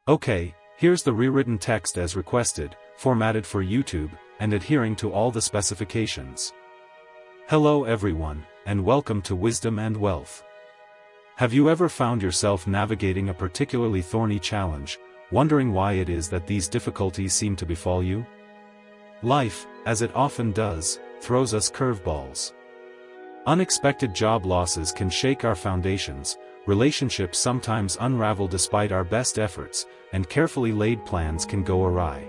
Okay, here's the rewritten text as requested, formatted for YouTube, and adhering to all the specifications. Hello everyone, and welcome to Wisdom and Wealth. Have you ever found yourself navigating a particularly thorny challenge, wondering why it is that these difficulties seem to befall you? Life, as it often does, throws us curveballs. Unexpected job losses can shake our foundations, relationships sometimes unravel despite our best efforts, and carefully laid plans can go awry.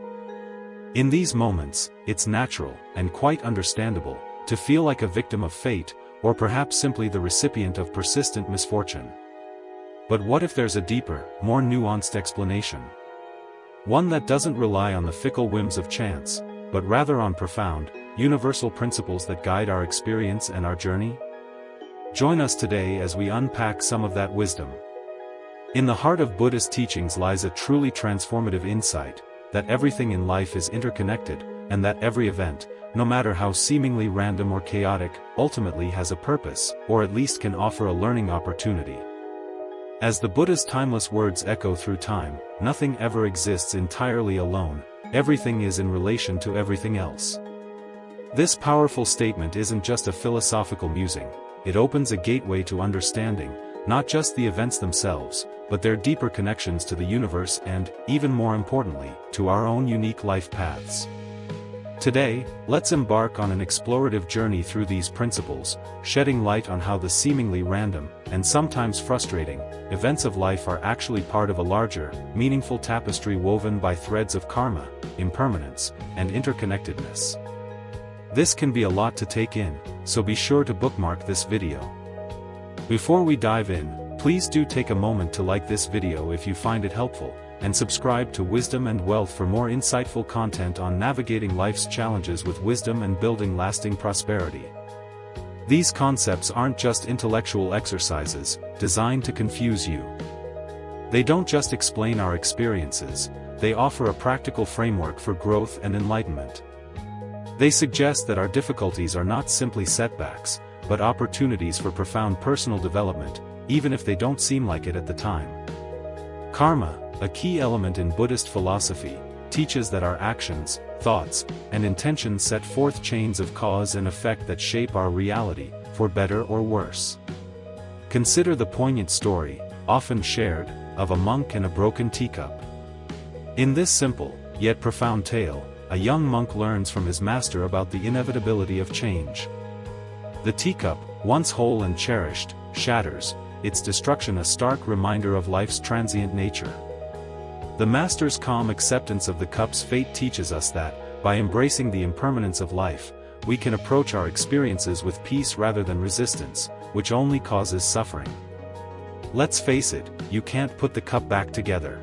In these moments, it's natural, and quite understandable, to feel like a victim of fate, or perhaps simply the recipient of persistent misfortune. But what if there's a deeper, more nuanced explanation? One that doesn't rely on the fickle whims of chance, but rather on profound, universal principles that guide our experience and our journey? Join us today as we unpack some of that wisdom. In the heart of Buddhist teachings lies a truly transformative insight, that everything in life is interconnected, and that every event, no matter how seemingly random or chaotic, ultimately has a purpose, or at least can offer a learning opportunity. As the Buddha's timeless words echo through time, nothing ever exists entirely alone, everything is in relation to everything else. This powerful statement isn't just a philosophical musing, it opens a gateway to understanding, not just the events themselves, but their deeper connections to the universe and, even more importantly, to our own unique life paths. Today, let's embark on an explorative journey through these principles, shedding light on how the seemingly random, and sometimes frustrating, events of life are actually part of a larger, meaningful tapestry woven by threads of karma, impermanence, and interconnectedness. This can be a lot to take in, so be sure to bookmark this video. Before we dive in, please do take a moment to like this video if you find it helpful, and subscribe to Wisdom and Wealth for more insightful content on navigating life's challenges with wisdom and building lasting prosperity. These concepts aren't just intellectual exercises, designed to confuse you. They don't just explain our experiences, they offer a practical framework for growth and enlightenment. They suggest that our difficulties are not simply setbacks, but opportunities for profound personal development, even if they don't seem like it at the time. Karma, a key element in Buddhist philosophy, teaches that our actions, thoughts, and intentions set forth chains of cause and effect that shape our reality, for better or worse. Consider the poignant story, often shared, of a monk and a broken teacup. In this simple, yet profound tale, a young monk learns from his master about the inevitability of change. The teacup, once whole and cherished, shatters, its destruction a stark reminder of life's transient nature. The master's calm acceptance of the cup's fate teaches us that, by embracing the impermanence of life, we can approach our experiences with peace rather than resistance, which only causes suffering. Let's face it, you can't put the cup back together.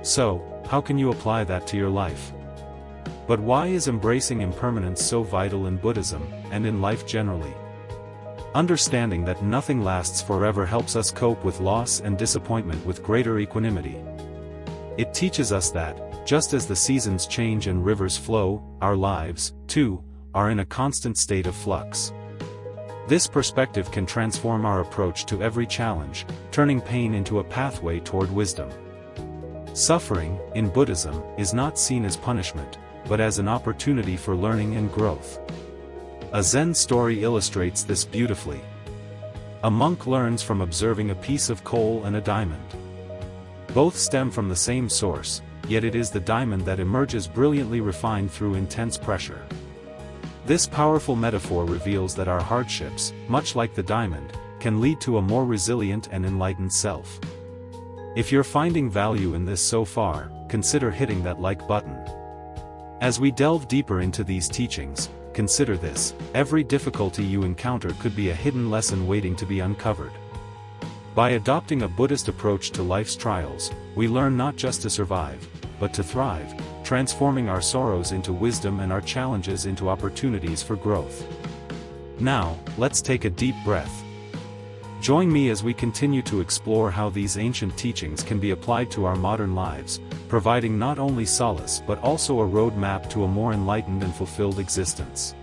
So, how can you apply that to your life? But why is embracing impermanence so vital in Buddhism, and in life generally? Understanding that nothing lasts forever helps us cope with loss and disappointment with greater equanimity. It teaches us that, just as the seasons change and rivers flow, our lives, too, are in a constant state of flux. This perspective can transform our approach to every challenge, turning pain into a pathway toward wisdom. Suffering, in Buddhism, is not seen as punishment, but as an opportunity for learning and growth. A Zen story illustrates this beautifully. A monk learns from observing a piece of coal and a diamond. Both stem from the same source, yet it is the diamond that emerges brilliantly refined through intense pressure. This powerful metaphor reveals that our hardships, much like the diamond, can lead to a more resilient and enlightened self. If you're finding value in this so far, consider hitting that like button. As we delve deeper into these teachings, consider this: every difficulty you encounter could be a hidden lesson waiting to be uncovered. By adopting a Buddhist approach to life's trials, we learn not just to survive, but to thrive, transforming our sorrows into wisdom and our challenges into opportunities for growth. Now, let's take a deep breath. Join me as we continue to explore how these ancient teachings can be applied to our modern lives, providing not only solace but also a roadmap to a more enlightened and fulfilled existence.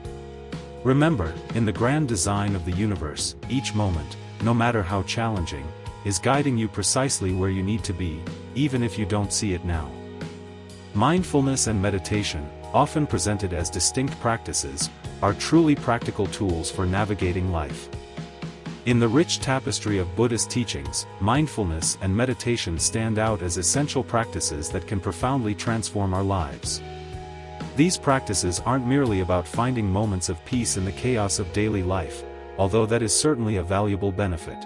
Remember, in the grand design of the universe, each moment, no matter how challenging, is guiding you precisely where you need to be, even if you don't see it now. Mindfulness and meditation, often presented as distinct practices, are truly practical tools for navigating life. In the rich tapestry of Buddhist teachings, mindfulness and meditation stand out as essential practices that can profoundly transform our lives. These practices aren't merely about finding moments of peace in the chaos of daily life, although that is certainly a valuable benefit.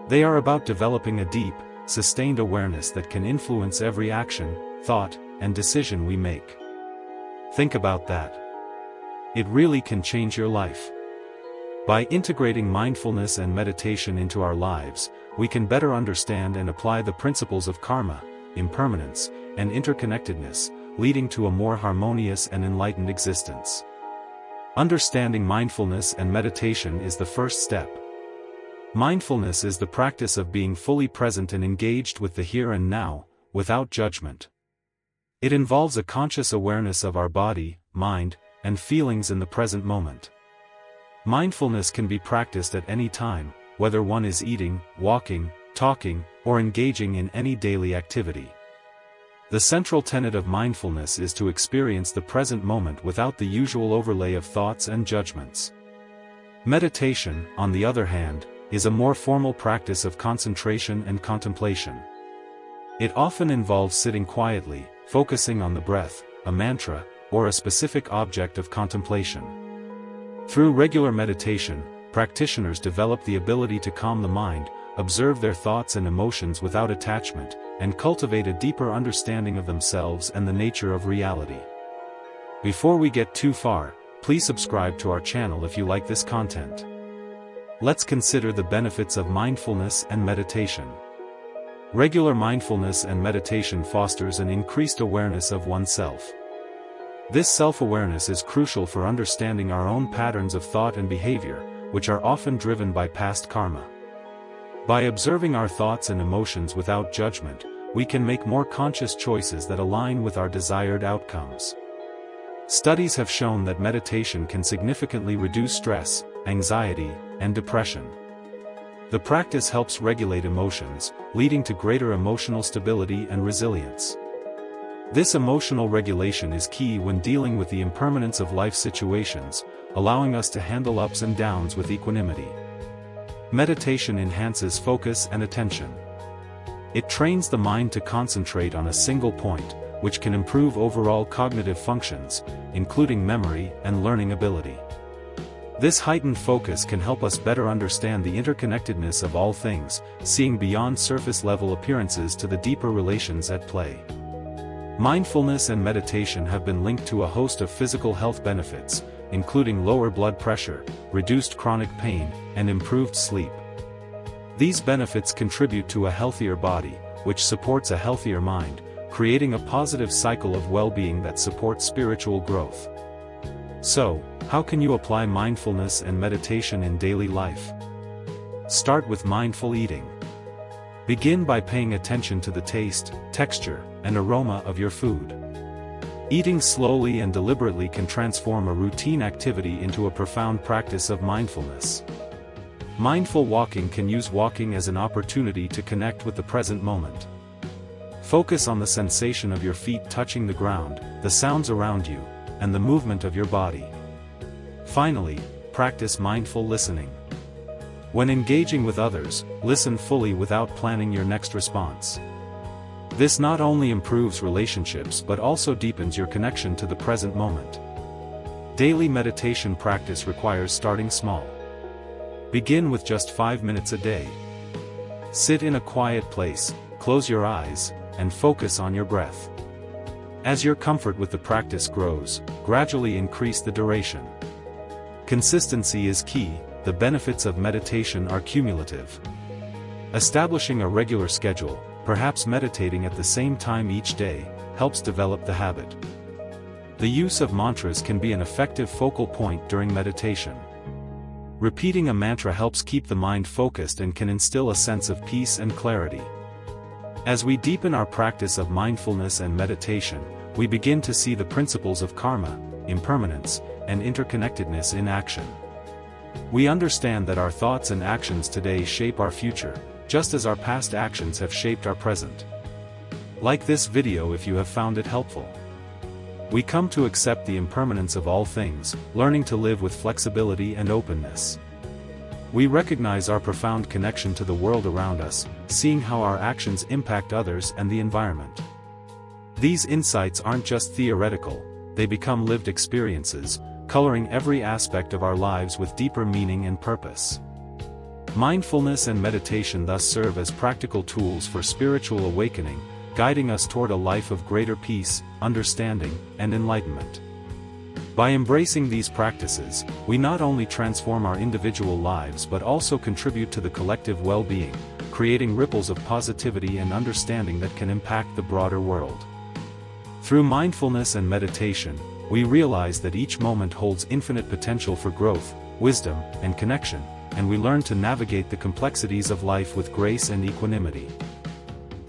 They are about developing a deep, sustained awareness that can influence every action, thought, and decision we make. Think about that. It really can change your life. By integrating mindfulness and meditation into our lives, we can better understand and apply the principles of karma, impermanence, and interconnectedness, leading to a more harmonious and enlightened existence. Understanding mindfulness and meditation is the first step. Mindfulness is the practice of being fully present and engaged with the here and now, without judgment. It involves a conscious awareness of our body, mind, and feelings in the present moment. Mindfulness can be practiced at any time, whether one is eating, walking, talking, or engaging in any daily activity. The central tenet of mindfulness is to experience the present moment without the usual overlay of thoughts and judgments. Meditation, on the other hand, is a more formal practice of concentration and contemplation. It often involves sitting quietly, focusing on the breath, a mantra, or a specific object of contemplation. Through regular meditation, practitioners develop the ability to calm the mind, observe their thoughts and emotions without attachment, and cultivate a deeper understanding of themselves and the nature of reality. Before we get too far, please subscribe to our channel if you like this content. Let's consider the benefits of mindfulness and meditation. Regular mindfulness and meditation fosters an increased awareness of oneself. This self-awareness is crucial for understanding our own patterns of thought and behavior, which are often driven by past karma. By observing our thoughts and emotions without judgment, we can make more conscious choices that align with our desired outcomes. Studies have shown that meditation can significantly reduce stress, anxiety, and depression. The practice helps regulate emotions, leading to greater emotional stability and resilience. This emotional regulation is key when dealing with the impermanence of life situations, allowing us to handle ups and downs with equanimity. Meditation enhances focus and attention. It trains the mind to concentrate on a single point, which can improve overall cognitive functions, including memory and learning ability. This heightened focus can help us better understand the interconnectedness of all things, seeing beyond surface-level appearances to the deeper relations at play. Mindfulness and meditation have been linked to a host of physical health benefits, including lower blood pressure, reduced chronic pain, and improved sleep. These benefits contribute to a healthier body, which supports a healthier mind, creating a positive cycle of well-being that supports spiritual growth. So, how can you apply mindfulness and meditation in daily life? Start with mindful eating. Begin by paying attention to the taste, texture, and aroma of your food. Eating slowly and deliberately can transform a routine activity into a profound practice of mindfulness. Mindful walking can use walking as an opportunity to connect with the present moment. Focus on the sensation of your feet touching the ground, the sounds around you, and the movement of your body. Finally, practice mindful listening. When engaging with others, listen fully without planning your next response. This not only improves relationships but also deepens your connection to the present moment. Daily meditation practice requires starting small. Begin with just 5 minutes a day. Sit in a quiet place, close your eyes, and focus on your breath. As your comfort with the practice grows, gradually increase the duration. Consistency is key. The benefits of meditation are cumulative. Establishing a regular schedule, perhaps meditating at the same time each day, helps develop the habit. The use of mantras can be an effective focal point during meditation. Repeating a mantra helps keep the mind focused and can instill a sense of peace and clarity. As we deepen our practice of mindfulness and meditation, we begin to see the principles of karma, impermanence, and interconnectedness in action. We understand that our thoughts and actions today shape our future, just as our past actions have shaped our present. Like this video if you have found it helpful. We come to accept the impermanence of all things, learning to live with flexibility and openness. We recognize our profound connection to the world around us, seeing how our actions impact others and the environment. These insights aren't just theoretical, they become lived experiences, coloring every aspect of our lives with deeper meaning and purpose. Mindfulness and meditation thus serve as practical tools for spiritual awakening, guiding us toward a life of greater peace, understanding, and enlightenment. By embracing these practices, we not only transform our individual lives but also contribute to the collective well-being, creating ripples of positivity and understanding that can impact the broader world. Through mindfulness and meditation, we realize that each moment holds infinite potential for growth, wisdom, and connection, and we learn to navigate the complexities of life with grace and equanimity.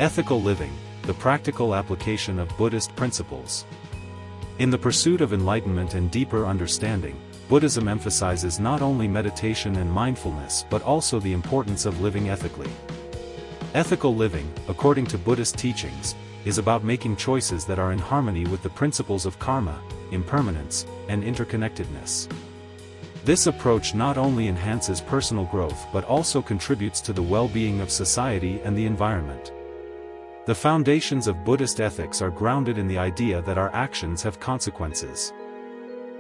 Ethical living, the practical application of Buddhist principles. In the pursuit of enlightenment and deeper understanding, Buddhism emphasizes not only meditation and mindfulness but also the importance of living ethically. Ethical living, according to Buddhist teachings, is about making choices that are in harmony with the principles of karma, impermanence, and interconnectedness. This approach not only enhances personal growth but also contributes to the well-being of society and the environment. The foundations of Buddhist ethics are grounded in the idea that our actions have consequences.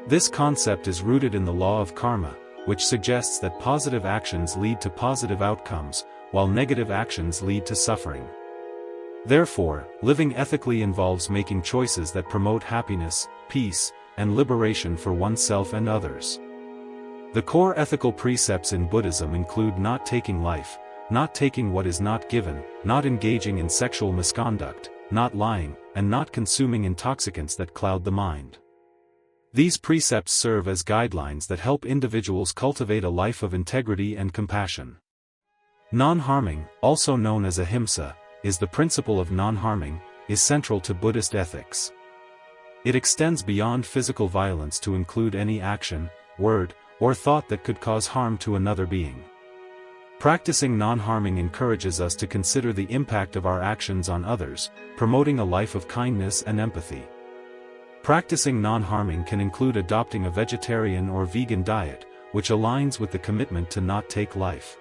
This concept is rooted in the law of karma, which suggests that positive actions lead to positive outcomes, while negative actions lead to suffering. Therefore, living ethically involves making choices that promote happiness, peace, and liberation for oneself and others. The core ethical precepts in Buddhism include not taking life, not taking what is not given, not engaging in sexual misconduct, not lying, and not consuming intoxicants that cloud the mind. These precepts serve as guidelines that help individuals cultivate a life of integrity and compassion. Non-harming, also known as ahimsa, is the principle of non-harming, is central to Buddhist ethics. It extends beyond physical violence to include any action, word, or thought that could cause harm to another being. Practicing non-harming encourages us to consider the impact of our actions on others, promoting a life of kindness and empathy. Practicing non-harming can include adopting a vegetarian or vegan diet, which aligns with the commitment to not take life.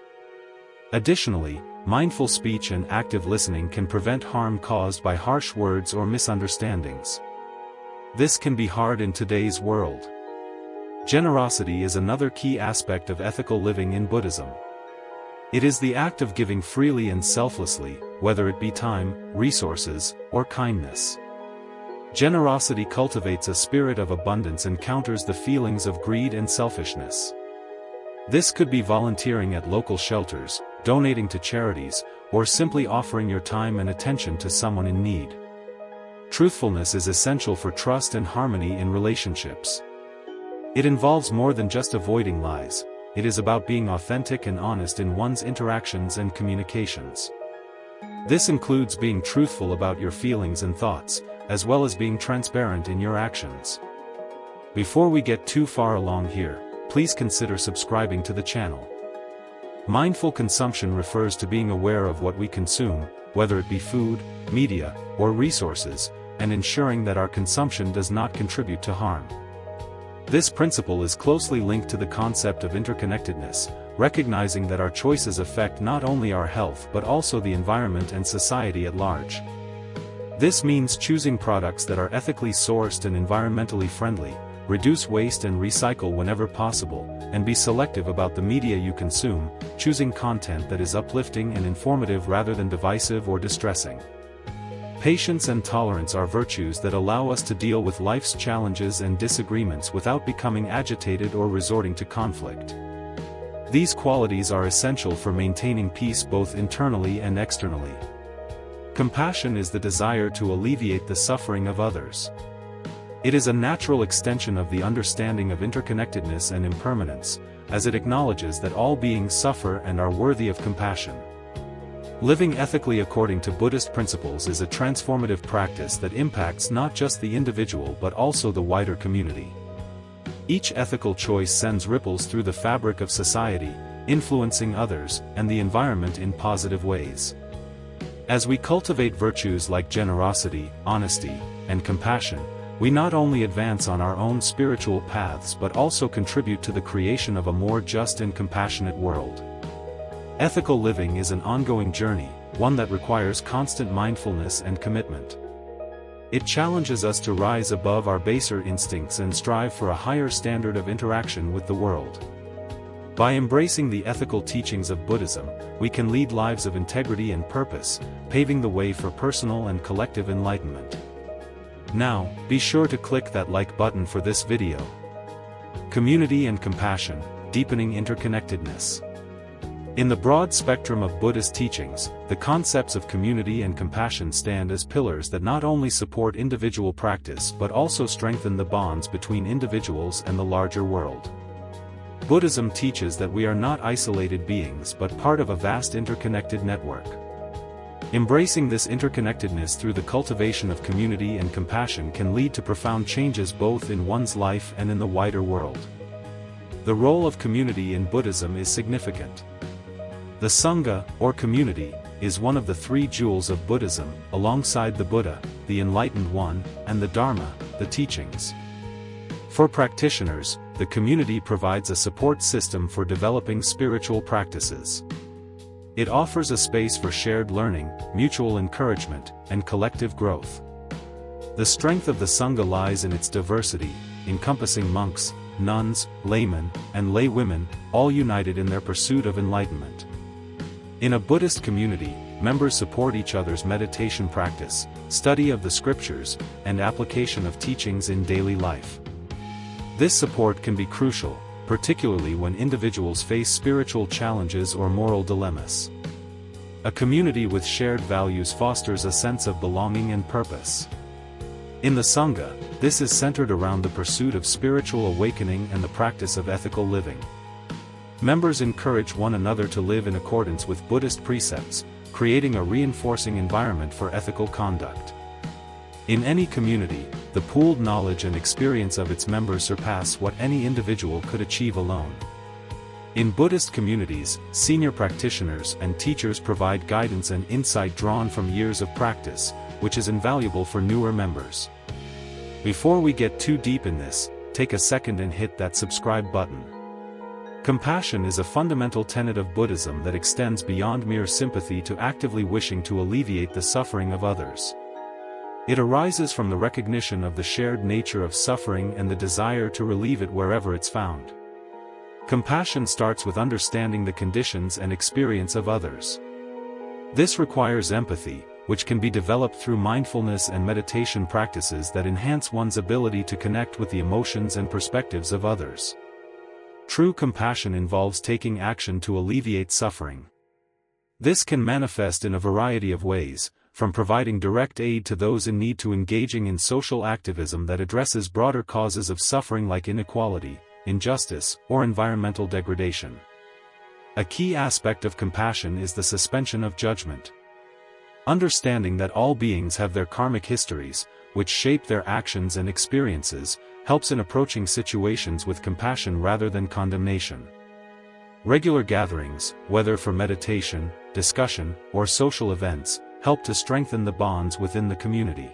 Additionally, mindful speech and active listening can prevent harm caused by harsh words or misunderstandings. This can be hard in today's world. Generosity is another key aspect of ethical living in Buddhism. It is the act of giving freely and selflessly, whether it be time, resources, or kindness. Generosity cultivates a spirit of abundance and counters the feelings of greed and selfishness. This could be volunteering at local shelters, donating to charities, or simply offering your time and attention to someone in need. Truthfulness is essential for trust and harmony in relationships. It involves more than just avoiding lies. It is about being authentic and honest in one's interactions and communications. This includes being truthful about your feelings and thoughts, as well as being transparent in your actions. Before we get too far along here, please consider subscribing to the channel. Mindful consumption refers to being aware of what we consume, whether it be food, media, or resources, and ensuring that our consumption does not contribute to harm. This principle is closely linked to the concept of interconnectedness, recognizing that our choices affect not only our health but also the environment and society at large. This means choosing products that are ethically sourced and environmentally friendly, reduce waste and recycle whenever possible, and be selective about the media you consume, choosing content that is uplifting and informative rather than divisive or distressing. Patience and tolerance are virtues that allow us to deal with life's challenges and disagreements without becoming agitated or resorting to conflict. These qualities are essential for maintaining peace both internally and externally. Compassion is the desire to alleviate the suffering of others. It is a natural extension of the understanding of interconnectedness and impermanence, as it acknowledges that all beings suffer and are worthy of compassion. Living ethically according to Buddhist principles is a transformative practice that impacts not just the individual but also the wider community. Each ethical choice sends ripples through the fabric of society, influencing others and the environment in positive ways. As we cultivate virtues like generosity, honesty, and compassion, we not only advance on our own spiritual paths but also contribute to the creation of a more just and compassionate world. Ethical living is an ongoing journey, one that requires constant mindfulness and commitment. It challenges us to rise above our baser instincts and strive for a higher standard of interaction with the world. By embracing the ethical teachings of Buddhism, we can lead lives of integrity and purpose, paving the way for personal and collective enlightenment. Now, be sure to click that like button for this video. Community and compassion, deepening interconnectedness. In the broad spectrum of Buddhist teachings, the concepts of community and compassion stand as pillars that not only support individual practice but also strengthen the bonds between individuals and the larger world. Buddhism teaches that we are not isolated beings but part of a vast interconnected network. Embracing this interconnectedness through the cultivation of community and compassion can lead to profound changes both in one's life and in the wider world. The role of community in Buddhism is significant. The Sangha, or community, is one of the three jewels of Buddhism, alongside the Buddha, the Enlightened One, and the Dharma, the teachings. For practitioners, the community provides a support system for developing spiritual practices. It offers a space for shared learning, mutual encouragement, and collective growth. The strength of the Sangha lies in its diversity, encompassing monks, nuns, laymen, and lay women, all united in their pursuit of enlightenment. In a Buddhist community, members support each other's meditation practice, study of the scriptures, and application of teachings in daily life. This support can be crucial, particularly when individuals face spiritual challenges or moral dilemmas. A community with shared values fosters a sense of belonging and purpose. In the Sangha, this is centered around the pursuit of spiritual awakening and the practice of ethical living. Members encourage one another to live in accordance with Buddhist precepts, creating a reinforcing environment for ethical conduct. In any community, the pooled knowledge and experience of its members surpass what any individual could achieve alone. In Buddhist communities, senior practitioners and teachers provide guidance and insight drawn from years of practice, which is invaluable for newer members. Before we get too deep in this, take a second and hit that subscribe button. Compassion is a fundamental tenet of Buddhism that extends beyond mere sympathy to actively wishing to alleviate the suffering of others. It arises from the recognition of the shared nature of suffering and the desire to relieve it wherever it's found. Compassion starts with understanding the conditions and experience of others. This requires empathy, which can be developed through mindfulness and meditation practices that enhance one's ability to connect with the emotions and perspectives of others. True compassion involves taking action to alleviate suffering. This can manifest in a variety of ways, from providing direct aid to those in need to engaging in social activism that addresses broader causes of suffering like inequality, injustice, or environmental degradation. A key aspect of compassion is the suspension of judgment. Understanding that all beings have their karmic histories, which shape their actions and experiences, helps in approaching situations with compassion rather than condemnation. Regular gatherings, whether for meditation, discussion, or social events, help to strengthen the bonds within the community.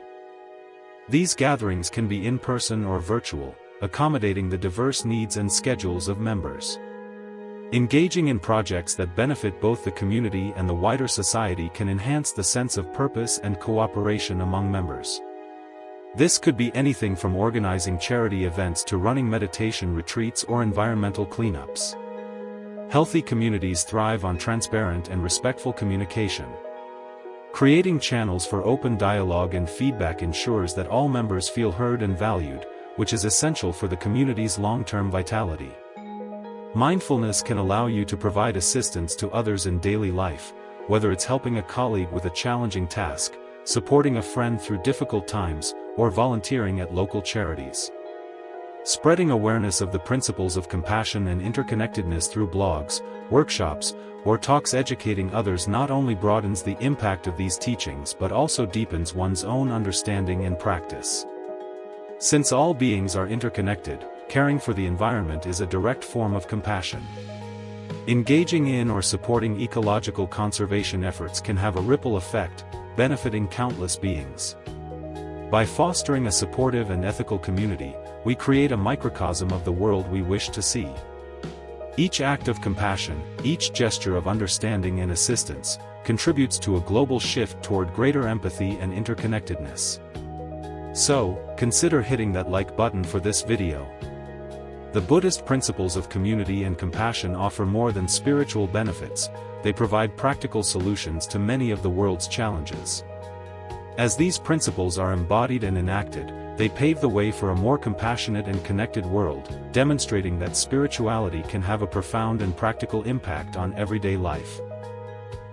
These gatherings can be in-person or virtual, accommodating the diverse needs and schedules of members. Engaging in projects that benefit both the community and the wider society can enhance the sense of purpose and cooperation among members. This could be anything from organizing charity events to running meditation retreats or environmental cleanups. Healthy communities thrive on transparent and respectful communication. Creating channels for open dialogue and feedback ensures that all members feel heard and valued, which is essential for the community's long-term vitality. Mindfulness can allow you to provide assistance to others in daily life, whether it's helping a colleague with a challenging task, supporting a friend through difficult times, or volunteering at local charities. Spreading awareness of the principles of compassion and interconnectedness through blogs, workshops, or talks educating others not only broadens the impact of these teachings but also deepens one's own understanding and practice. Since all beings are interconnected, caring for the environment is a direct form of compassion. Engaging in or supporting ecological conservation efforts can have a ripple effect, benefiting countless beings. By fostering a supportive and ethical community, we create a microcosm of the world we wish to see. Each act of compassion, each gesture of understanding and assistance, contributes to a global shift toward greater empathy and interconnectedness. So, consider hitting that like button for this video. The Buddhist principles of community and compassion offer more than spiritual benefits, they provide practical solutions to many of the world's challenges. As these principles are embodied and enacted, they pave the way for a more compassionate and connected world, demonstrating that spirituality can have a profound and practical impact on everyday life.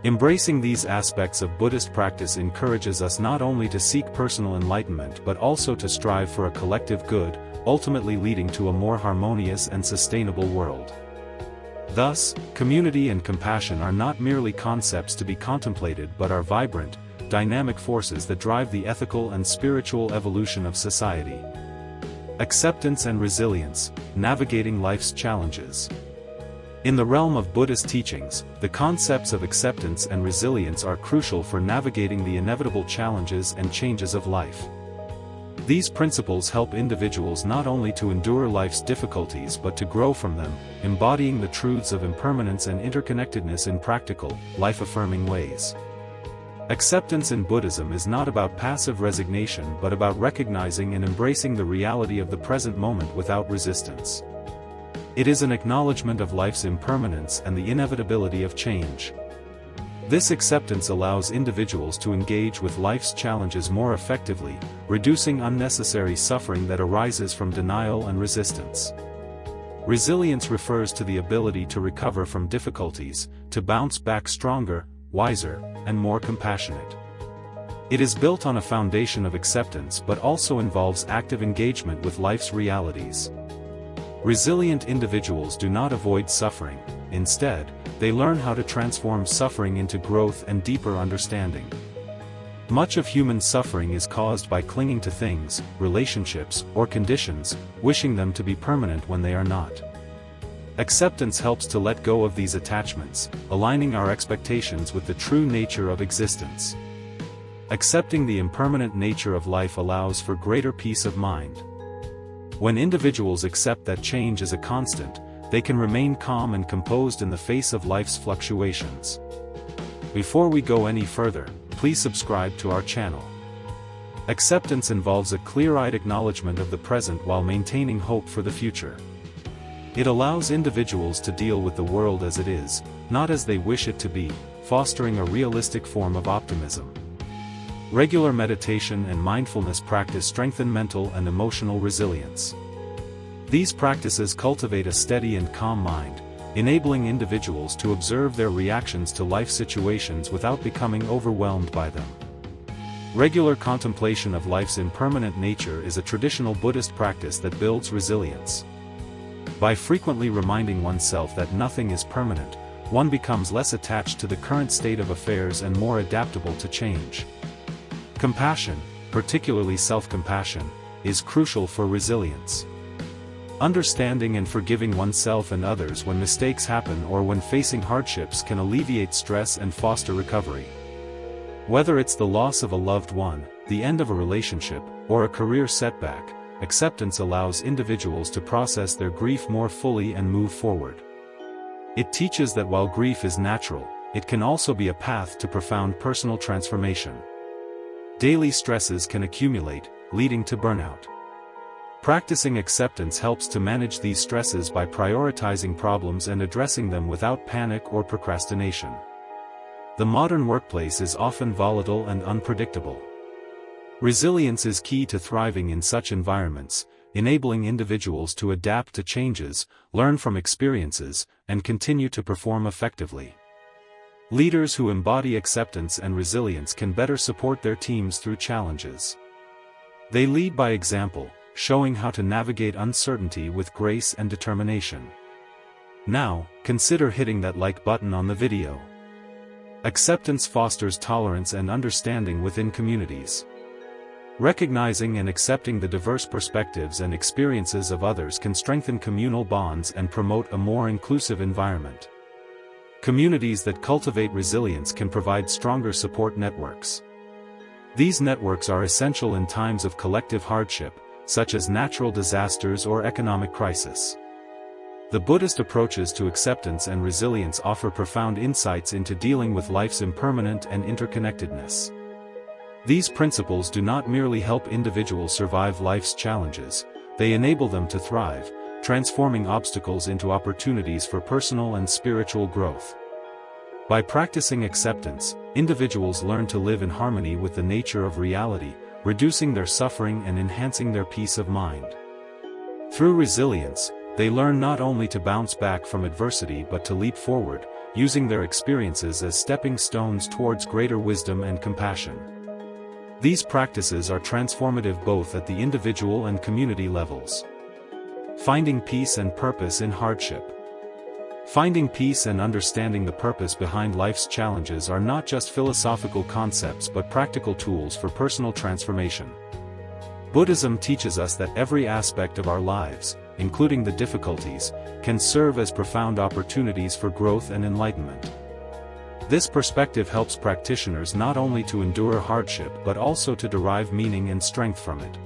Embracing these aspects of Buddhist practice encourages us not only to seek personal enlightenment but also to strive for a collective good, ultimately leading to a more harmonious and sustainable world. Thus, community and compassion are not merely concepts to be contemplated but are vibrant, dynamic forces that drive the ethical and spiritual evolution of society. Acceptance and resilience, navigating life's challenges. In the realm of Buddhist teachings, the concepts of acceptance and resilience are crucial for navigating the inevitable challenges and changes of life. These principles help individuals not only to endure life's difficulties but to grow from them, embodying the truths of impermanence and interconnectedness in practical, life-affirming ways. Acceptance in Buddhism is not about passive resignation but about recognizing and embracing the reality of the present moment without resistance. It is an acknowledgement of life's impermanence and the inevitability of change. This acceptance allows individuals to engage with life's challenges more effectively, reducing unnecessary suffering that arises from denial and resistance. Resilience refers to the ability to recover from difficulties, to bounce back stronger, wiser, and more compassionate. It is built on a foundation of acceptance but also involves active engagement with life's realities. Resilient individuals do not avoid suffering, instead, they learn how to transform suffering into growth and deeper understanding. Much of human suffering is caused by clinging to things, relationships, or conditions, wishing them to be permanent when they are not. Acceptance helps to let go of these attachments, aligning our expectations with the true nature of existence. Accepting the impermanent nature of life allows for greater peace of mind. When individuals accept that change is a constant, they can remain calm and composed in the face of life's fluctuations. Before we go any further, please subscribe to our channel. Acceptance involves a clear-eyed acknowledgement of the present while maintaining hope for the future. It allows individuals to deal with the world as it is, not as they wish it to be, fostering a realistic form of optimism. Regular meditation and mindfulness practice strengthen mental and emotional resilience. These practices cultivate a steady and calm mind, enabling individuals to observe their reactions to life situations without becoming overwhelmed by them. Regular contemplation of life's impermanent nature is a traditional Buddhist practice that builds resilience. By frequently reminding oneself that nothing is permanent, one becomes less attached to the current state of affairs and more adaptable to change. Compassion, particularly self-compassion, is crucial for resilience. Understanding and forgiving oneself and others when mistakes happen or when facing hardships can alleviate stress and foster recovery. Whether it's the loss of a loved one, the end of a relationship, or a career setback, acceptance allows individuals to process their grief more fully and move forward. It teaches that while grief is natural, it can also be a path to profound personal transformation. Daily stresses can accumulate, leading to burnout. Practicing acceptance helps to manage these stresses by prioritizing problems and addressing them without panic or procrastination. The modern workplace is often volatile and unpredictable. Resilience is key to thriving in such environments, enabling individuals to adapt to changes, learn from experiences, and continue to perform effectively. Leaders who embody acceptance and resilience can better support their teams through challenges. They lead by example, showing how to navigate uncertainty with grace and determination. Now, consider hitting that like button on the video. Acceptance fosters tolerance and understanding within communities. Recognizing and accepting the diverse perspectives and experiences of others can strengthen communal bonds and promote a more inclusive environment. Communities that cultivate resilience can provide stronger support networks. These networks are essential in times of collective hardship, such as natural disasters or economic crisis. The Buddhist approaches to acceptance and resilience offer profound insights into dealing with life's impermanence and interconnectedness. These principles do not merely help individuals survive life's challenges, they enable them to thrive, transforming obstacles into opportunities for personal and spiritual growth. By practicing acceptance, individuals learn to live in harmony with the nature of reality, reducing their suffering and enhancing their peace of mind. Through resilience, they learn not only to bounce back from adversity but to leap forward, using their experiences as stepping stones towards greater wisdom and compassion. These practices are transformative both at the individual and community levels. Finding peace and purpose in hardship. Finding peace and understanding the purpose behind life's challenges are not just philosophical concepts but practical tools for personal transformation. Buddhism teaches us that every aspect of our lives, including the difficulties, can serve as profound opportunities for growth and enlightenment. This perspective helps practitioners not only to endure hardship but also to derive meaning and strength from it.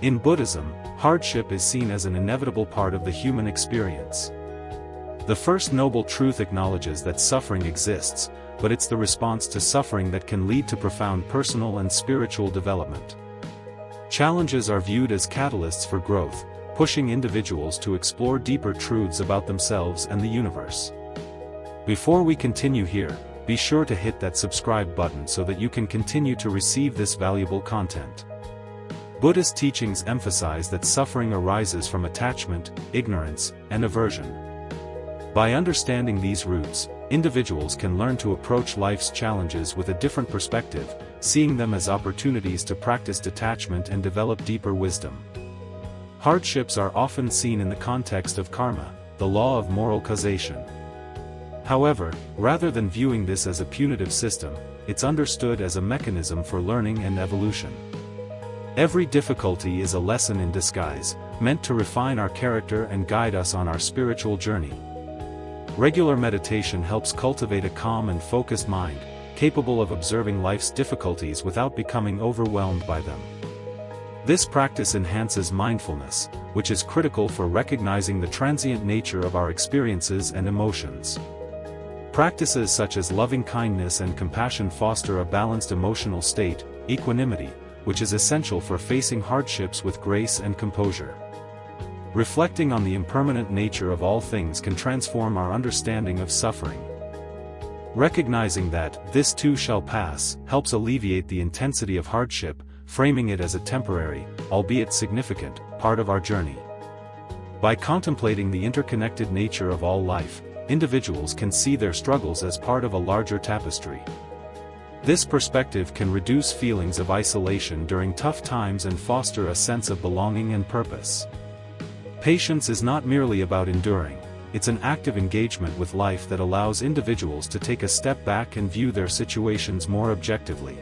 In Buddhism, hardship is seen as an inevitable part of the human experience. The First Noble Truth acknowledges that suffering exists, but it's the response to suffering that can lead to profound personal and spiritual development. Challenges are viewed as catalysts for growth, pushing individuals to explore deeper truths about themselves and the universe. Before we continue here, be sure to hit that subscribe button so that you can continue to receive this valuable content. Buddhist teachings emphasize that suffering arises from attachment, ignorance, and aversion. By understanding these roots, individuals can learn to approach life's challenges with a different perspective, seeing them as opportunities to practice detachment and develop deeper wisdom. Hardships are often seen in the context of karma, the law of moral causation. However, rather than viewing this as a punitive system, it's understood as a mechanism for learning and evolution. Every difficulty is a lesson in disguise, meant to refine our character and guide us on our spiritual journey. Regular meditation helps cultivate a calm and focused mind, capable of observing life's difficulties without becoming overwhelmed by them. This practice enhances mindfulness, which is critical for recognizing the transient nature of our experiences and emotions. Practices such as loving-kindness and compassion foster a balanced emotional state, equanimity, which is essential for facing hardships with grace and composure. Reflecting on the impermanent nature of all things can transform our understanding of suffering. Recognizing that "this too shall pass" helps alleviate the intensity of hardship, framing it as a temporary, albeit significant, part of our journey. By contemplating the interconnected nature of all life, individuals can see their struggles as part of a larger tapestry. This perspective can reduce feelings of isolation during tough times and foster a sense of belonging and purpose. Patience is not merely about enduring, it's an active engagement with life that allows individuals to take a step back and view their situations more objectively.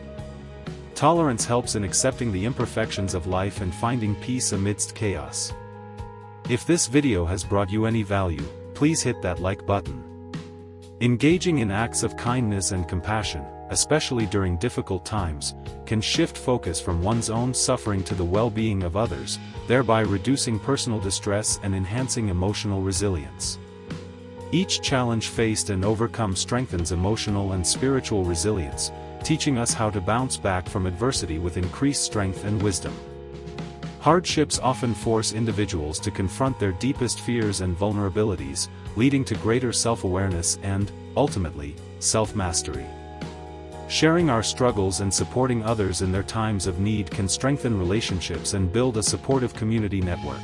Tolerance helps in accepting the imperfections of life and finding peace amidst chaos. If this video has brought you any value, please hit that like button. Engaging in acts of kindness and compassion, especially during difficult times, can shift focus from one's own suffering to the well-being of others, thereby reducing personal distress and enhancing emotional resilience. Each challenge faced and overcome strengthens emotional and spiritual resilience, teaching us how to bounce back from adversity with increased strength and wisdom. Hardships often force individuals to confront their deepest fears and vulnerabilities, leading to greater self-awareness and, ultimately, self-mastery. Sharing our struggles and supporting others in their times of need can strengthen relationships and build a supportive community network.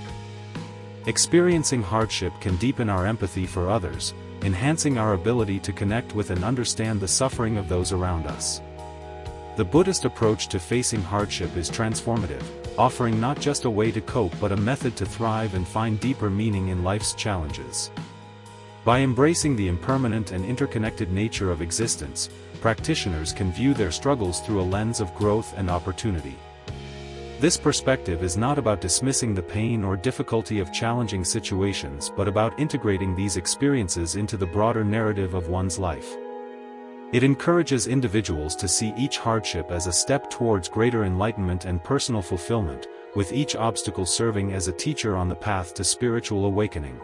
Experiencing hardship can deepen our empathy for others, enhancing our ability to connect with and understand the suffering of those around us. The Buddhist approach to facing hardship is transformative, offering not just a way to cope but a method to thrive and find deeper meaning in life's challenges. By embracing the impermanent and interconnected nature of existence, practitioners can view their struggles through a lens of growth and opportunity. This perspective is not about dismissing the pain or difficulty of challenging situations but about integrating these experiences into the broader narrative of one's life. It encourages individuals to see each hardship as a step towards greater enlightenment and personal fulfillment, with each obstacle serving as a teacher on the path to spiritual awakening.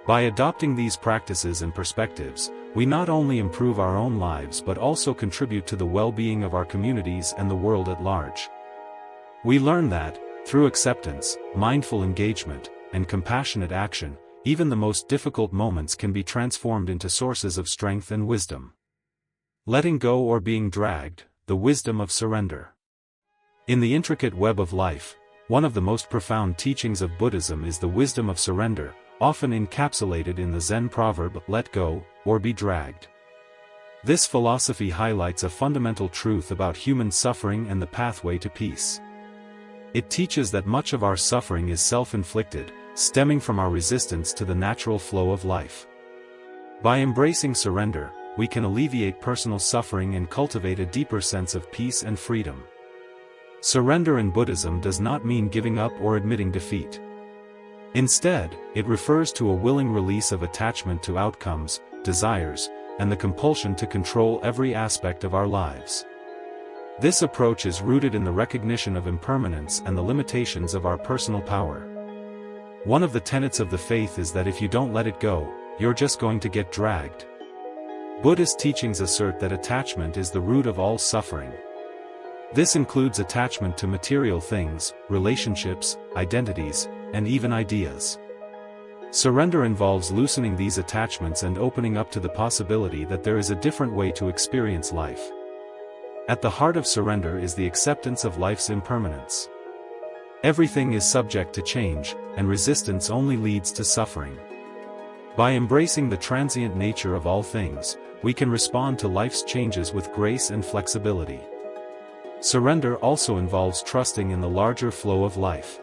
By adopting these practices and perspectives, we not only improve our own lives but also contribute to the well-being of our communities and the world at large. We learn that, through acceptance, mindful engagement, and compassionate action, even the most difficult moments can be transformed into sources of strength and wisdom. Letting go or being dragged, the wisdom of surrender. In the intricate web of life, one of the most profound teachings of Buddhism is the wisdom of surrender, often encapsulated in the Zen proverb, "Let go, or be dragged." This philosophy highlights a fundamental truth about human suffering and the pathway to peace. It teaches that much of our suffering is self-inflicted, stemming from our resistance to the natural flow of life. By embracing surrender, we can alleviate personal suffering and cultivate a deeper sense of peace and freedom. Surrender in Buddhism does not mean giving up or admitting defeat. Instead, it refers to a willing release of attachment to outcomes, desires, and the compulsion to control every aspect of our lives. This approach is rooted in the recognition of impermanence and the limitations of our personal power. One of the tenets of the faith is that if you don't let it go, you're just going to get dragged. Buddhist teachings assert that attachment is the root of all suffering. This includes attachment to material things, relationships, identities, and even ideas. Surrender involves loosening these attachments and opening up to the possibility that there is a different way to experience life. At the heart of surrender is the acceptance of life's impermanence. Everything is subject to change, and resistance only leads to suffering. By embracing the transient nature of all things, we can respond to life's changes with grace and flexibility. Surrender also involves trusting in the larger flow of life.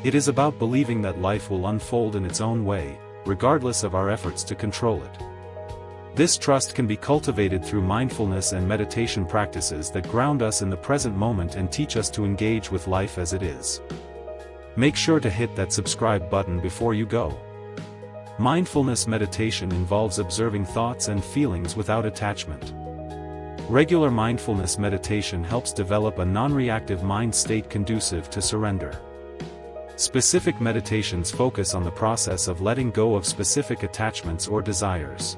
It is about believing that life will unfold in its own way, regardless of our efforts to control it. This trust can be cultivated through mindfulness and meditation practices that ground us in the present moment and teach us to engage with life as it is. Make sure to hit that subscribe button before you go. Mindfulness meditation involves observing thoughts and feelings without attachment. Regular mindfulness meditation helps develop a non-reactive mind state conducive to surrender. Specific meditations focus on the process of letting go of specific attachments or desires.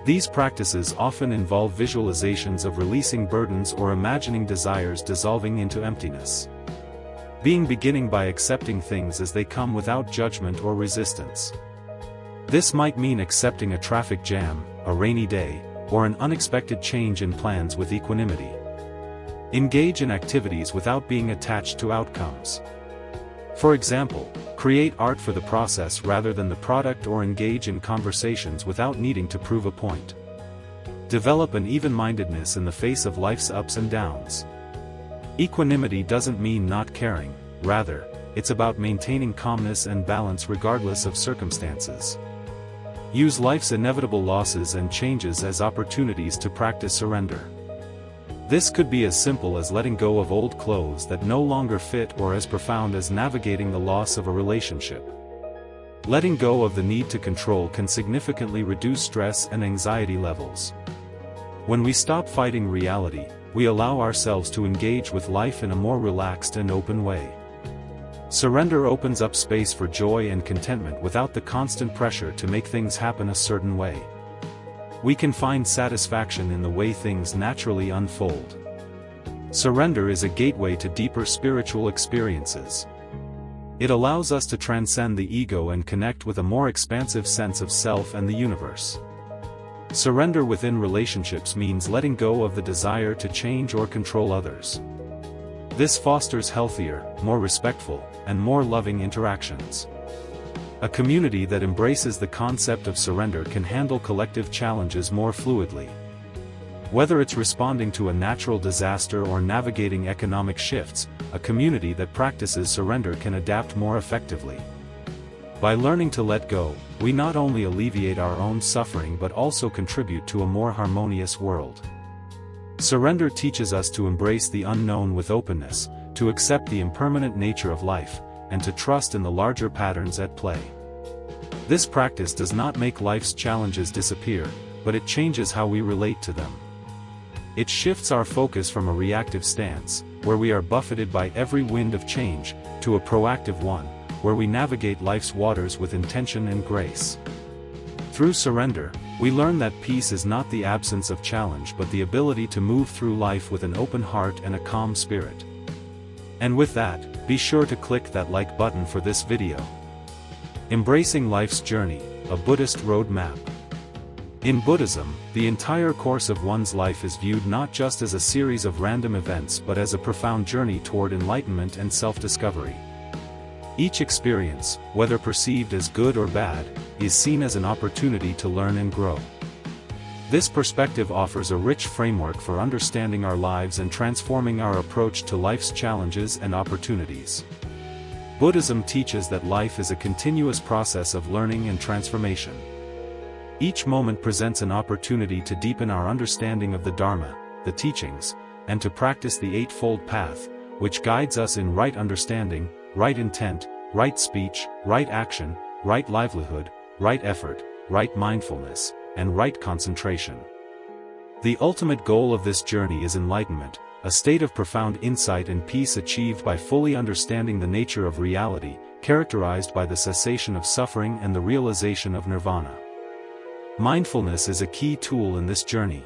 These practices often involve visualizations of releasing burdens or imagining desires dissolving into emptiness. Beginning by accepting things as they come without judgment or resistance. This might mean accepting a traffic jam, a rainy day, or an unexpected change in plans with equanimity. Engage in activities without being attached to outcomes. For example, create art for the process rather than the product, or engage in conversations without needing to prove a point. Develop an even-mindedness in the face of life's ups and downs. Equanimity doesn't mean not caring, rather, it's about maintaining calmness and balance regardless of circumstances. Use life's inevitable losses and changes as opportunities to practice surrender. This could be as simple as letting go of old clothes that no longer fit, or as profound as navigating the loss of a relationship. Letting go of the need to control can significantly reduce stress and anxiety levels. When we stop fighting reality, we allow ourselves to engage with life in a more relaxed and open way. Surrender opens up space for joy and contentment without the constant pressure to make things happen a certain way. We can find satisfaction in the way things naturally unfold. Surrender is a gateway to deeper spiritual experiences. It allows us to transcend the ego and connect with a more expansive sense of self and the universe. Surrender within relationships means letting go of the desire to change or control others. This fosters healthier, more respectful, and more loving interactions. A community that embraces the concept of surrender can handle collective challenges more fluidly. Whether it's responding to a natural disaster or navigating economic shifts, a community that practices surrender can adapt more effectively. By learning to let go, we not only alleviate our own suffering but also contribute to a more harmonious world. Surrender teaches us to embrace the unknown with openness, to accept the impermanent nature of life, and to trust in the larger patterns at play. This practice does not make life's challenges disappear, but it changes how we relate to them. It shifts our focus from a reactive stance, where we are buffeted by every wind of change, to a proactive one, where we navigate life's waters with intention and grace. Through surrender, we learn that peace is not the absence of challenge but the ability to move through life with an open heart and a calm spirit. And with that, be sure to click that like button for this video. Embracing Life's Journey, a Buddhist Roadmap. In Buddhism, the entire course of one's life is viewed not just as a series of random events but as a profound journey toward enlightenment and self-discovery. Each experience, whether perceived as good or bad, is seen as an opportunity to learn and grow. This perspective offers a rich framework for understanding our lives and transforming our approach to life's challenges and opportunities. Buddhism teaches that life is a continuous process of learning and transformation. Each moment presents an opportunity to deepen our understanding of the Dharma, the teachings, and to practice the Eightfold Path, which guides us in right understanding, right intent, right speech, right action, right livelihood, right effort, right mindfulness, and right concentration. The ultimate goal of this journey is enlightenment, a state of profound insight and peace achieved by fully understanding the nature of reality, characterized by the cessation of suffering and the realization of nirvana. Mindfulness is a key tool in this journey.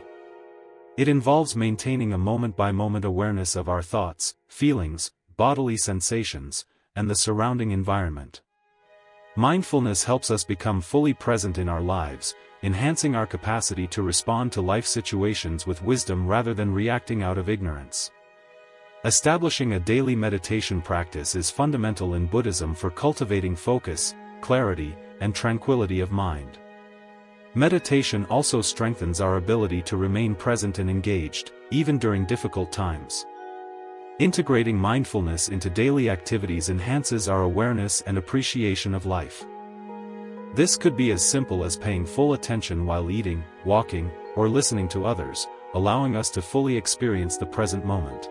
It involves maintaining a moment-by-moment awareness of our thoughts, feelings, bodily sensations, and the surrounding environment. Mindfulness helps us become fully present in our lives, enhancing our capacity to respond to life situations with wisdom rather than reacting out of ignorance. Establishing a daily meditation practice is fundamental in Buddhism for cultivating focus, clarity, and tranquility of mind. Meditation also strengthens our ability to remain present and engaged, even during difficult times. Integrating mindfulness into daily activities enhances our awareness and appreciation of life. This could be as simple as paying full attention while eating, walking, or listening to others, allowing us to fully experience the present moment.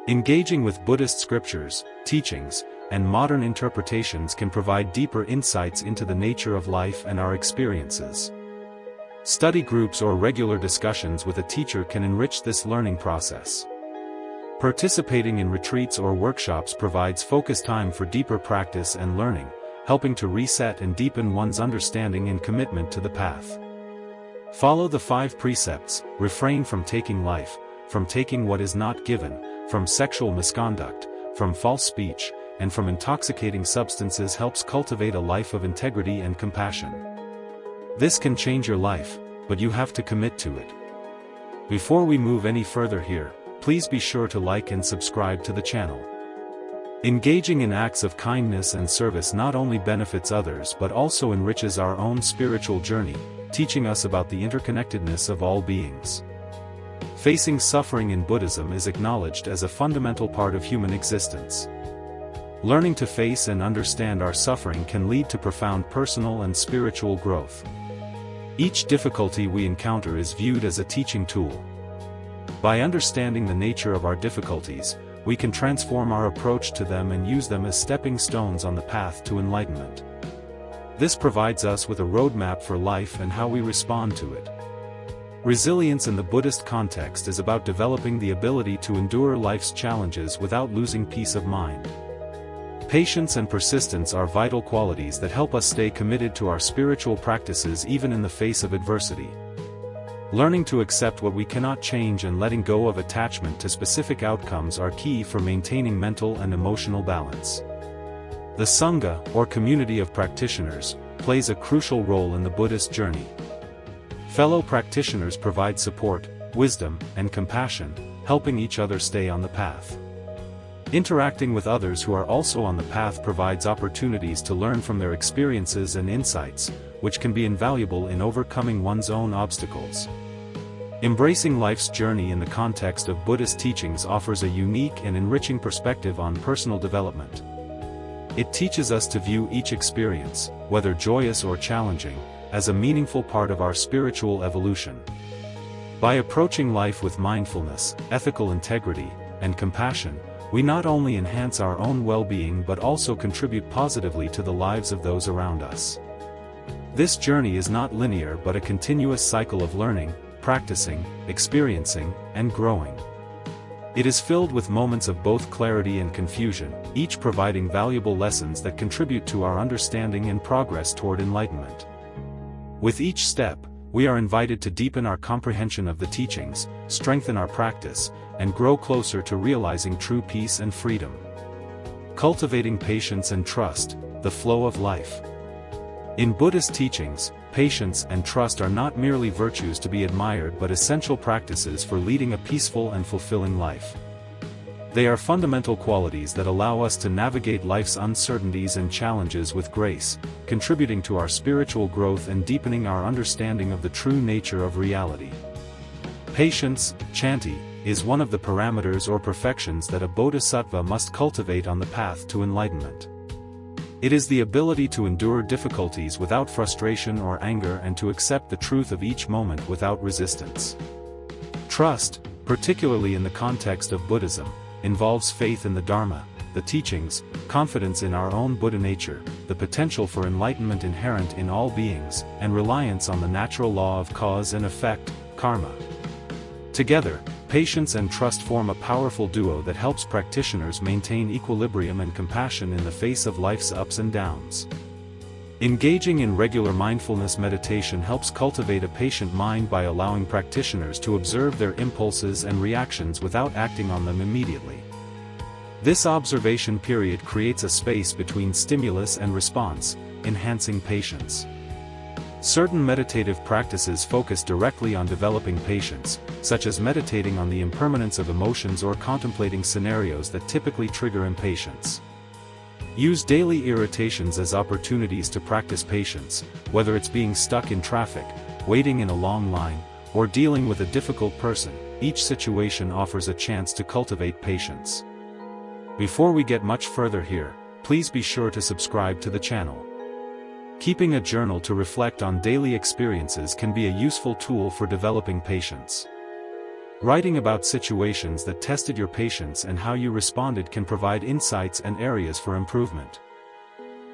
Engaging with Buddhist scriptures, teachings, and modern interpretations can provide deeper insights into the nature of life and our experiences. Study groups or regular discussions with a teacher can enrich this learning process. Participating in retreats or workshops provides focused time for deeper practice and learning, helping to reset and deepen one's understanding and commitment to the path. Follow the 5 precepts: refrain from taking life, from taking what is not given, from sexual misconduct, from false speech, and from intoxicating substances helps cultivate a life of integrity and compassion. This can change your life, but you have to commit to it. Before we move any further here, please be sure to like and subscribe to the channel. Engaging in acts of kindness and service not only benefits others but also enriches our own spiritual journey, teaching us about the interconnectedness of all beings. Facing suffering in Buddhism is acknowledged as a fundamental part of human existence. Learning to face and understand our suffering can lead to profound personal and spiritual growth. Each difficulty we encounter is viewed as a teaching tool. By understanding the nature of our difficulties, we can transform our approach to them and use them as stepping stones on the path to enlightenment. This provides us with a roadmap for life and how we respond to it. Resilience in the Buddhist context is about developing the ability to endure life's challenges without losing peace of mind. Patience and persistence are vital qualities that help us stay committed to our spiritual practices even in the face of adversity. Learning to accept what we cannot change and letting go of attachment to specific outcomes are key for maintaining mental and emotional balance. The Sangha, or community of practitioners, plays a crucial role in the Buddhist journey. Fellow practitioners provide support, wisdom, and compassion, helping each other stay on the path. Interacting with others who are also on the path provides opportunities to learn from their experiences and insights, which can be invaluable in overcoming one's own obstacles. Embracing life's journey in the context of Buddhist teachings offers a unique and enriching perspective on personal development. It teaches us to view each experience, whether joyous or challenging, as a meaningful part of our spiritual evolution. By approaching life with mindfulness, ethical integrity, and compassion, we not only enhance our own well-being but also contribute positively to the lives of those around us. This journey is not linear but a continuous cycle of learning, practicing, experiencing, and growing. It is filled with moments of both clarity and confusion, each providing valuable lessons that contribute to our understanding and progress toward enlightenment. With each step, we are invited to deepen our comprehension of the teachings, strengthen our practice, and grow closer to realizing true peace and freedom. Cultivating patience and trust, the flow of life. In Buddhist teachings, patience and trust are not merely virtues to be admired but essential practices for leading a peaceful and fulfilling life. They are fundamental qualities that allow us to navigate life's uncertainties and challenges with grace, contributing to our spiritual growth and deepening our understanding of the true nature of reality. Patience, chanti, is one of the parameters or perfections that a bodhisattva must cultivate on the path to enlightenment. It is the ability to endure difficulties without frustration or anger and to accept the truth of each moment without resistance. Trust, particularly in the context of Buddhism, involves faith in the Dharma, the teachings, confidence in our own Buddha nature, the potential for enlightenment inherent in all beings, and reliance on the natural law of cause and effect, karma. Together, patience and trust form a powerful duo that helps practitioners maintain equilibrium and compassion in the face of life's ups and downs. Engaging in regular mindfulness meditation helps cultivate a patient mind by allowing practitioners to observe their impulses and reactions without acting on them immediately. This observation period creates a space between stimulus and response, enhancing patience. Certain meditative practices focus directly on developing patience, such as meditating on the impermanence of emotions or contemplating scenarios that typically trigger impatience. Use daily irritations as opportunities to practice patience, whether it's being stuck in traffic, waiting in a long line, or dealing with a difficult person. Each situation offers a chance to cultivate patience. Before we get much further here, please be sure to subscribe to the channel. Keeping a journal to reflect on daily experiences can be a useful tool for developing patience. Writing about situations that tested your patience and how you responded can provide insights and areas for improvement.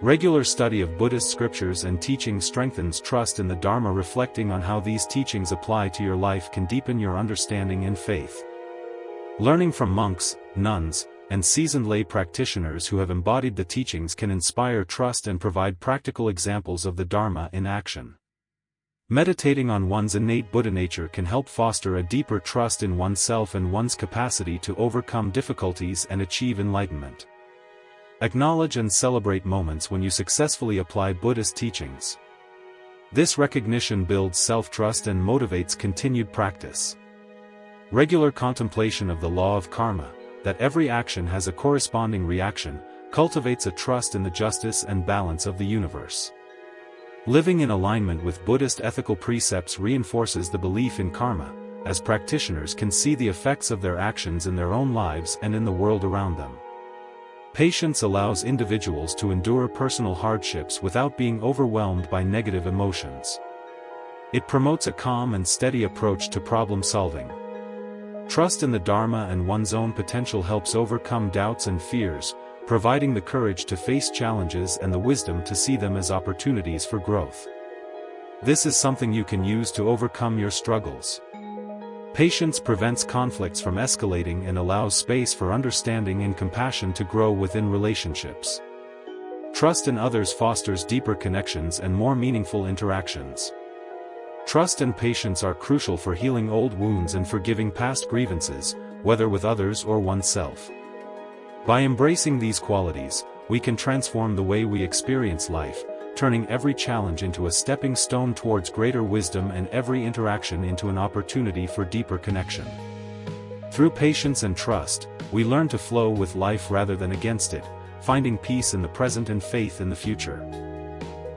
Regular study of Buddhist scriptures and teachings strengthens trust in the Dharma. Reflecting on how these teachings apply to your life can deepen your understanding and faith. Learning from monks, nuns, and seasoned lay practitioners who have embodied the teachings can inspire trust and provide practical examples of the Dharma in action. Meditating on one's innate Buddha nature can help foster a deeper trust in oneself and one's capacity to overcome difficulties and achieve enlightenment. Acknowledge and celebrate moments when you successfully apply Buddhist teachings. This recognition builds self-trust and motivates continued practice. Regular contemplation of the law of karma, that every action has a corresponding reaction, cultivates a trust in the justice and balance of the universe. Living in alignment with Buddhist ethical precepts reinforces the belief in karma, as practitioners can see the effects of their actions in their own lives and in the world around them. Patience allows individuals to endure personal hardships without being overwhelmed by negative emotions. It promotes a calm and steady approach to problem solving. Trust in the Dharma and one's own potential helps overcome doubts and fears, providing the courage to face challenges and the wisdom to see them as opportunities for growth. This is something you can use to overcome your struggles. Patience prevents conflicts from escalating and allows space for understanding and compassion to grow within relationships. Trust in others fosters deeper connections and more meaningful interactions. Trust and patience are crucial for healing old wounds and forgiving past grievances, whether with others or oneself. By embracing these qualities, we can transform the way we experience life, turning every challenge into a stepping stone towards greater wisdom and every interaction into an opportunity for deeper connection. Through patience and trust, we learn to flow with life rather than against it, finding peace in the present and faith in the future.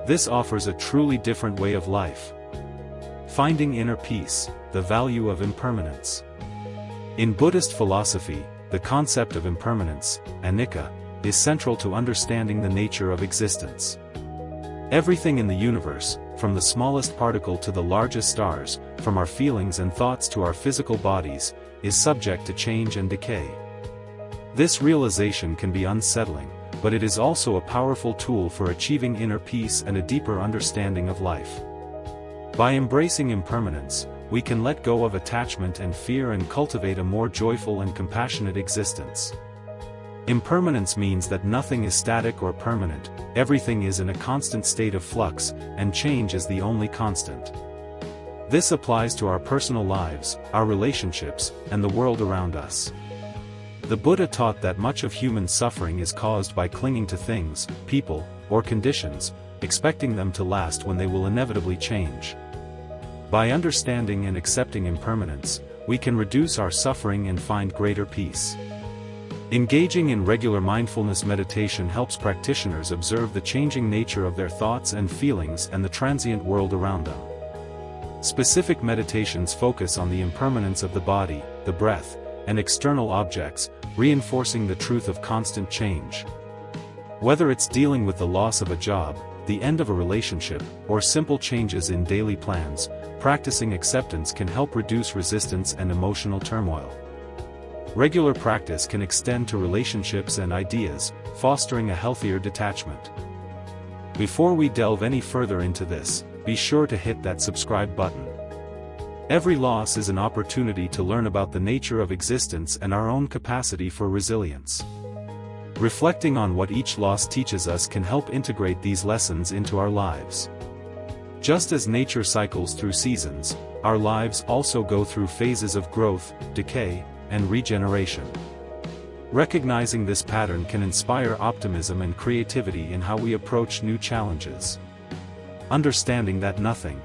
This offers a truly different way of life. Finding inner peace, the value of impermanence. In Buddhist philosophy, the concept of impermanence, anicca, is central to understanding the nature of existence. Everything in the universe, from the smallest particle to the largest stars, from our feelings and thoughts to our physical bodies, is subject to change and decay. This realization can be unsettling, but it is also a powerful tool for achieving inner peace and a deeper understanding of life. By embracing impermanence, we can let go of attachment and fear and cultivate a more joyful and compassionate existence. Impermanence means that nothing is static or permanent, everything is in a constant state of flux, and change is the only constant. This applies to our personal lives, our relationships, and the world around us. The Buddha taught that much of human suffering is caused by clinging to things, people, or conditions, expecting them to last when they will inevitably change. By understanding and accepting impermanence, we can reduce our suffering and find greater peace. Engaging in regular mindfulness meditation helps practitioners observe the changing nature of their thoughts and feelings and the transient world around them. Specific meditations focus on the impermanence of the body, the breath, and external objects, reinforcing the truth of constant change. Whether it's dealing with the loss of a job, the end of a relationship, or simple changes in daily plans, practicing acceptance can help reduce resistance and emotional turmoil. Regular practice can extend to relationships and ideas, fostering a healthier detachment. Before we delve any further into this, be sure to hit that subscribe button. Every loss is an opportunity to learn about the nature of existence and our own capacity for resilience. Reflecting on what each loss teaches us can help integrate these lessons into our lives. Just as nature cycles through seasons, our lives also go through phases of growth, decay, and regeneration. Recognizing this pattern can inspire optimism and creativity in how we approach new challenges. Understanding that nothing,